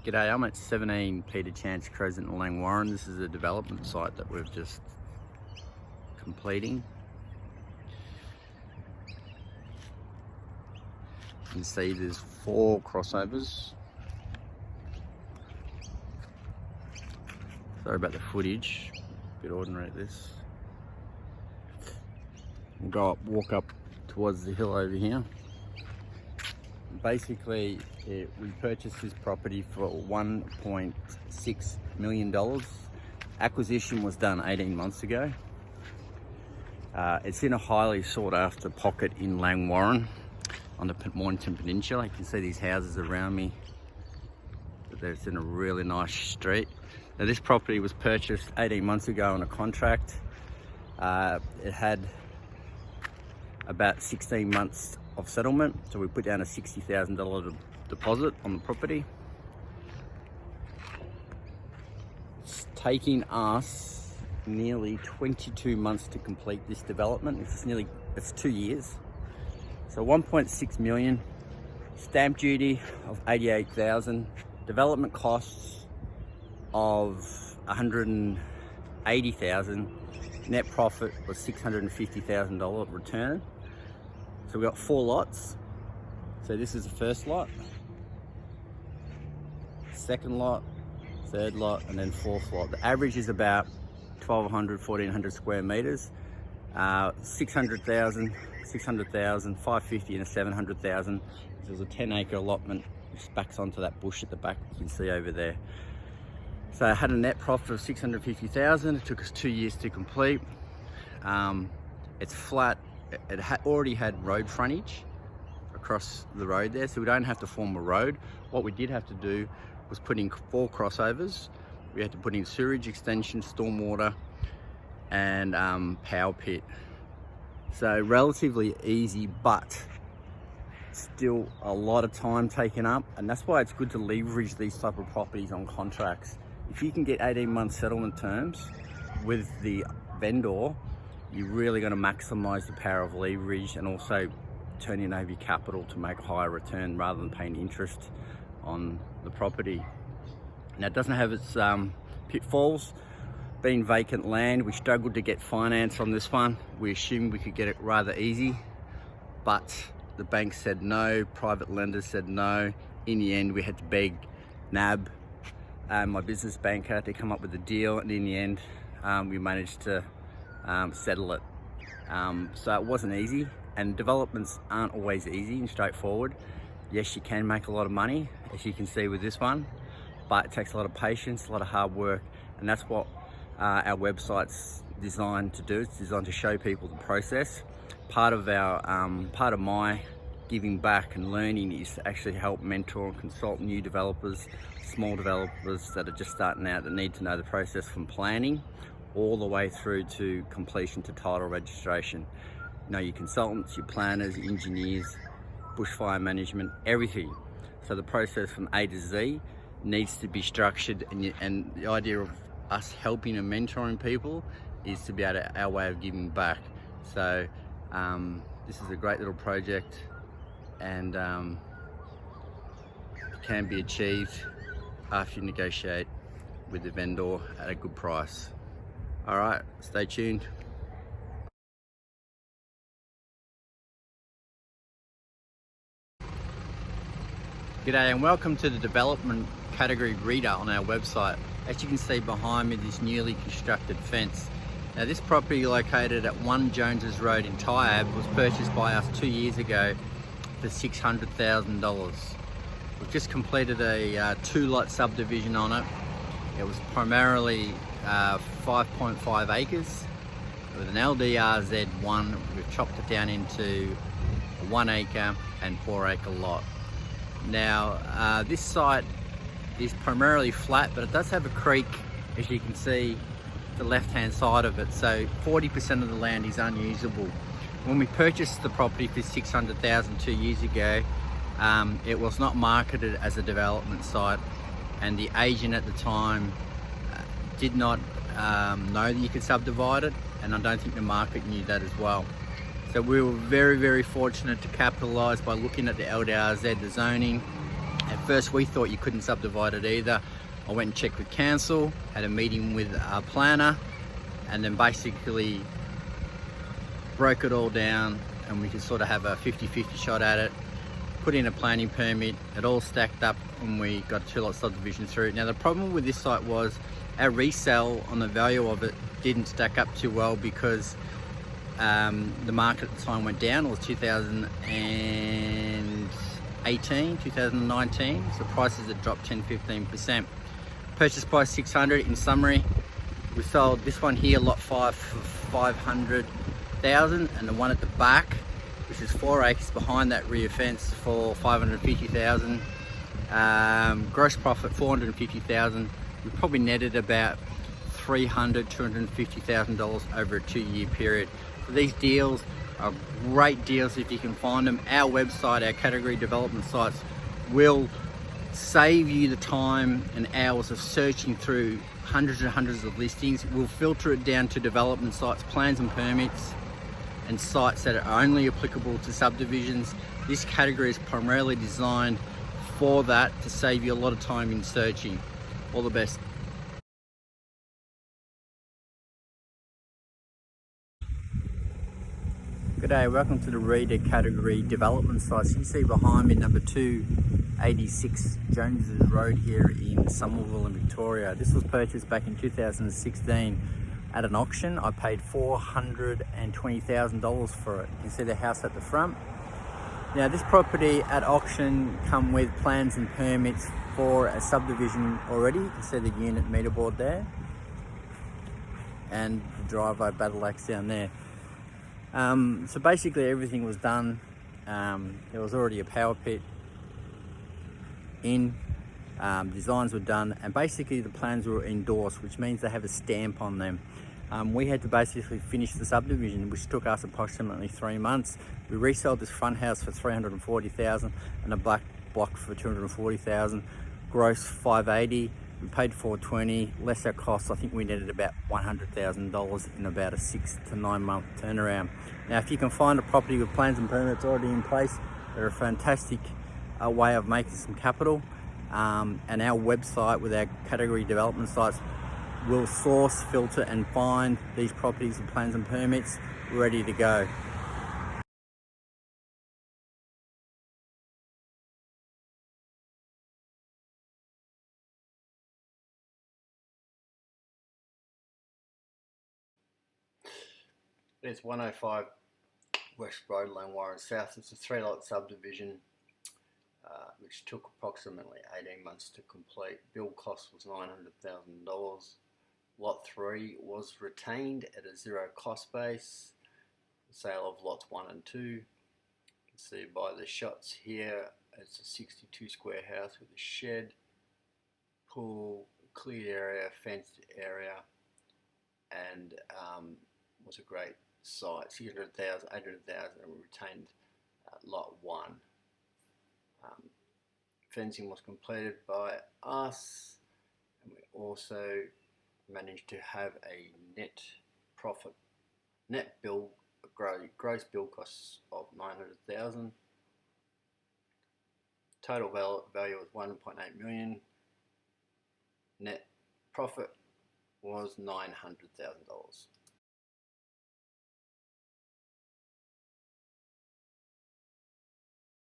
G'day, I'm at 17 Peter Chance Crescent in Langwarrin. This is a development site that we're just completing. You can see there's 4 crossovers. Sorry about the footage, a bit ordinary at this. We'll go up, walk up towards the hill over here. Basically, we purchased this property for $1.6 million. Acquisition was done 18 months ago. It's in a highly sought after pocket in Langwarrin on the Mornington Peninsula. You can see these houses around me. It's in a really nice street. Now this property was purchased 18 months ago on a contract. It had about 16 months of settlement, so we put down a $60,000 deposit on the property. It's taking us nearly 22 months to complete this development. It's 2 years. So 1.6 million, stamp duty of 88,000, development costs of 180,000, net profit was $650,000 return. So we've got 4 lots. So this is the first lot, second lot, third lot, and then 4th lot. The average is about 1,200, 1,400 square meters. 600,000, 600,000, 550 and a 700,000. There's a 10-acre allotment which backs onto that bush at the back you can see over there. So I had a net profit of 650,000. It took us 2 years to complete. It's flat. It already had road frontage across the road there, so we don't have to form a road. What we did have to do was put in 4 crossovers. We had to put in sewage extension, stormwater, and power pit. So relatively easy, but still a lot of time taken up, and that's why it's good to leverage these type of properties on contracts. If you can get 18-month settlement terms with the vendor, you're really going to maximize the power of leverage and also turning over your capital to make a higher return rather than paying interest on the property. Now it doesn't have its pitfalls. Being vacant land, we struggled to get finance on this one. We assumed we could get it rather easy, but the bank said no, private lenders said no. In the end, we had to beg NAB, my business banker, to come up with a deal, and in the end, we managed to settle it. So it wasn't easy, and developments aren't always easy and straightforward. Yes, you can make a lot of money, as you can see with this one, but it takes a lot of patience, a lot of hard work, and that's what our website's designed to do. It's designed to show people the process. Part of my giving back and learning is to actually help mentor and consult new developers, small developers that are just starting out, that need to know the process from planning all the way through to completion to title registration. You know, your consultants, your planners, your engineers, bushfire management, everything. So the process from A to Z needs to be structured, and the idea of us helping and mentoring people is to be our way of giving back. So this is a great little project, and it can be achieved after you negotiate with the vendor at a good price. All right, stay tuned. G'day and welcome to the development category reader on our website. As you can see behind me, this newly constructed fence. Now this property, located at 1 Joneses Road in Tyab, was purchased by us 2 years ago for $600,000. We've just completed a 2-lot subdivision on it. It was primarily 5.5 acres with an LDRZ1. We've chopped it down into a 1 acre and 4 acre lot. Now this site is primarily flat, but it does have a creek, as you can see, the left hand side of it, so 40% of the land is unusable. When we purchased the property for $600,000 2 years ago, it was not marketed as a development site, and the agent at the time did not know that you could subdivide it, and I don't think the market knew that as well. So we were very, very fortunate to capitalise by looking at the LDRZ, the zoning, At first we thought you couldn't subdivide it either. I went and checked with council, had a meeting with our planner, and then basically broke it all down, and we could sort of have a 50-50 shot at it. Put in a planning permit, it all stacked up, and we got a 2-lot subdivision through. Now the problem with this site was our resale on the value of it didn't stack up too well, because the market at the time went down. It was 2018, 2019, so prices had dropped 10-15%. Purchase price 600. In summary, we sold this one here, lot 5, for 500,000, and the one at the back, which is 4 acres behind that rear fence, for 550,000. Gross profit 450,000. We probably netted about $250,000 over a 2-year period. So these deals are great deals if you can find them. Our website, our category development sites, will save you the time and hours of searching through hundreds and hundreds of listings. We'll filter it down to development sites, plans and permits, and sites that are only applicable to subdivisions. This category is primarily designed for that, to save you a lot of time in searching. All the best. G'day, welcome to the Reader category development sites. You see behind me number 286 Joneses Road here in Somerville in Victoria. This was purchased back in 2016 at an auction. I paid $420,000 for it. You can see the house at the front. Now this property at auction come with plans and permits for a subdivision already. You can see the unit meter board there and the driveway battle axe down there. So basically everything was done. There was already a power pit in, designs were done, and basically the plans were endorsed, which means they have a stamp on them. We had to basically finish the subdivision, which took us approximately 3 months. We resold this front house for $340,000 and a back block for $240,000. Gross $580. We paid $420, less our costs. I think we netted about $100,000 in about a 6 to 9 month turnaround. Now, if you can find a property with plans and permits already in place, they're a fantastic way of making some capital. And our website with our category development sites will source, filter and find these properties with plans and permits ready to go. It's 105 West Road, Lane Warren South. It's a 3-lot subdivision, which took approximately 18 months to complete. Build cost was $900,000. Lot 3 was retained at a 0 cost base. The sale of lots 1 and 2. You can see by the shots here, it's a 62 square house with a shed, pool, cleared area, fenced area, and was a great site. 600,000, 800,000, and we retained lot 1. Fencing was completed by us, and we also managed to have a gross build costs of $900,000. Total value was $1.8 million. Net profit was $900,000.